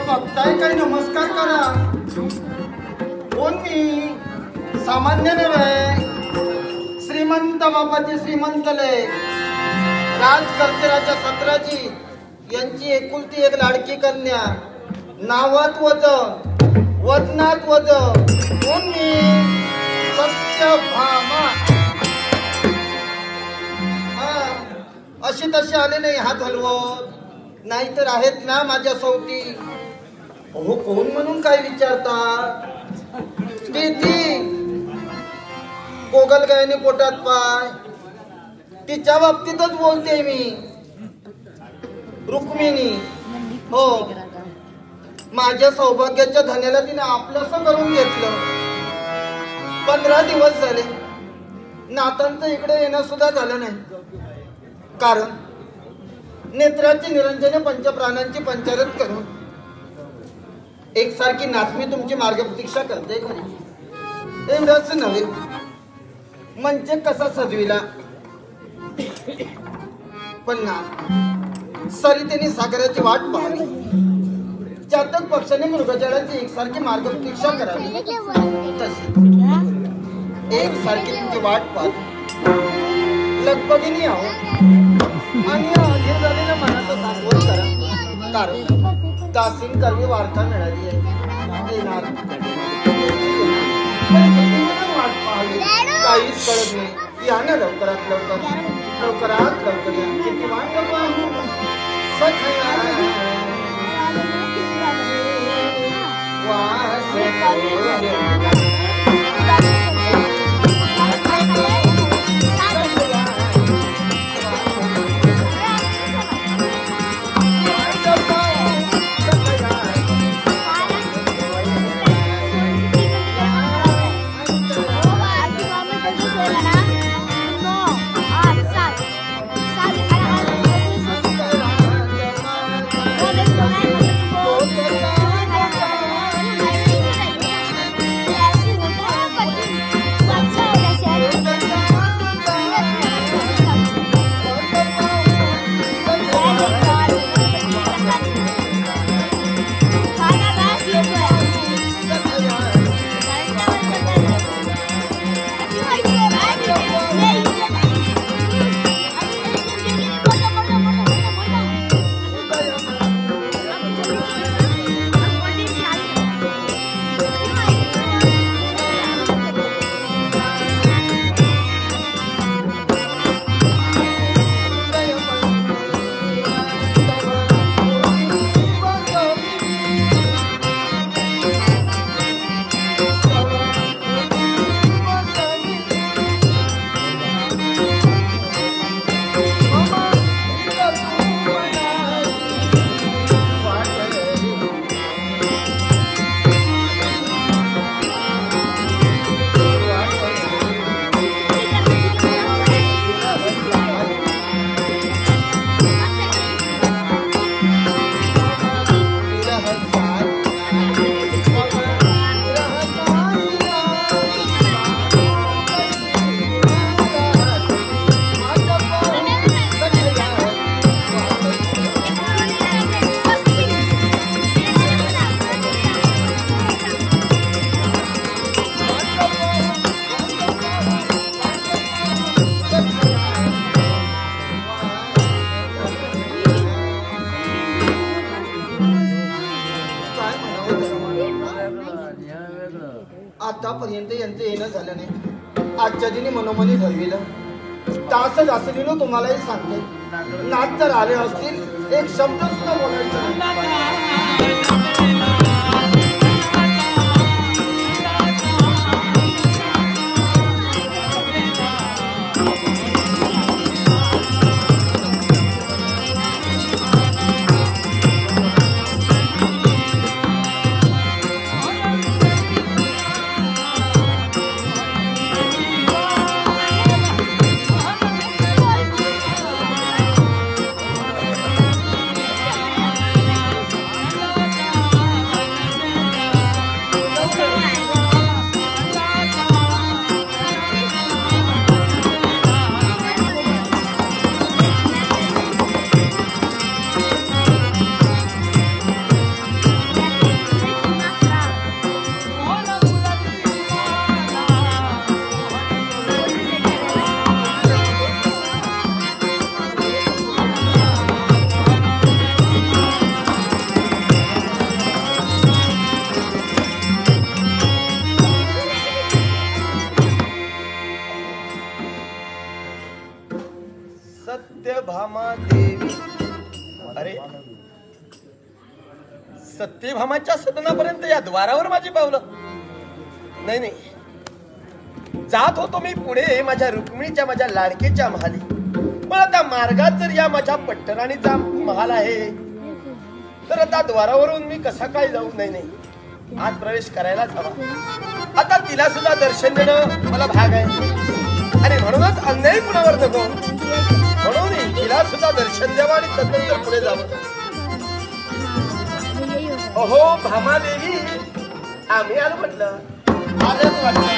बघताय काय? नमस्कार करा. कोण मी? सामान्य नव्हे, श्रीमंत बापाची श्रीमंत लय राजकर्तेराच्या सत्राची यांची एकुलती एक लाडकी कन्या. नावात वजन, वजनात वजन. कोण मी? सत्यभामा. अशी तशी आले नाही हात हलवत, नाहीतर आहेत ना माझ्या सवती. हो कोण म्हणून काय विचारता? ती गोगलगायने पोटात पाय, तिच्या बाबतीतच बोलते मी. रुक्मिणी. हो, माझ्या सौभाग्याच्या धन्याला तिने आपलंसं करून घेतलं. 15 दिवस झाले नातांचं इकडे येणं सुद्धा झालं नाही. कारण नेत्राची निरंजने पंचप्राणांची पंचारत करून एकसारखी नाचमी तुमची मार्गप्रतीक्षा करते. एवढंच नव्हे, म्हणजे कसा सजविला पण ना सरितेने सागराची वाट पाहली. चातक पक्षाने मृगजळाची एकसारखी मार्गप्रतीक्षा करावी, तशी एकसारखी तुमची वाट पाहली. लगबगीने आहो आणि अधीर झालेल्या मनाचं सांगवत करा. कारण दासीन कर्मी वार्ता मिळाली आहे. येणार वाट पाहली, काहीच कळत नाही. या ना लवकरात लवकर, लवकरात लवकर या. किती वाट पाहू सखया आतापर्यंत यांचं येणं झालं नाही. आजच्या दिनी मनोमनी ठरविलं. तास जासलीनं तुम्हालाही सांगते, नाच जर आले असतील एक शब्द सुद्धा बोलायचा. भामादेवी. अरे सत्यभामाच्या सदनापर्यंत या द्वारावर माझी पावलं. नाही नाही, जात होतो मी पुढे माझ्या रुक्मिणीच्या, माझ्या लाडकेच्या महाली. पण आता मार्गात जर या माझ्या पट्टराणीचा महाल आहे, तर आता द्वारावरून मी कसा काय जाऊ? नाही नाही, आत प्रवेश करायलाच हवा. आता तिला सुद्धा दर्शन देणं मला भाग आहे, आणि म्हणूनच अन्याय कुणावर नको, म्हणून तिला सुद्धा दर्शन द्यावं आणि तदनंतर पुढे जावं. अहो भामादेवी, आम्ही आलो म्हटलं. आलंच वाटतं.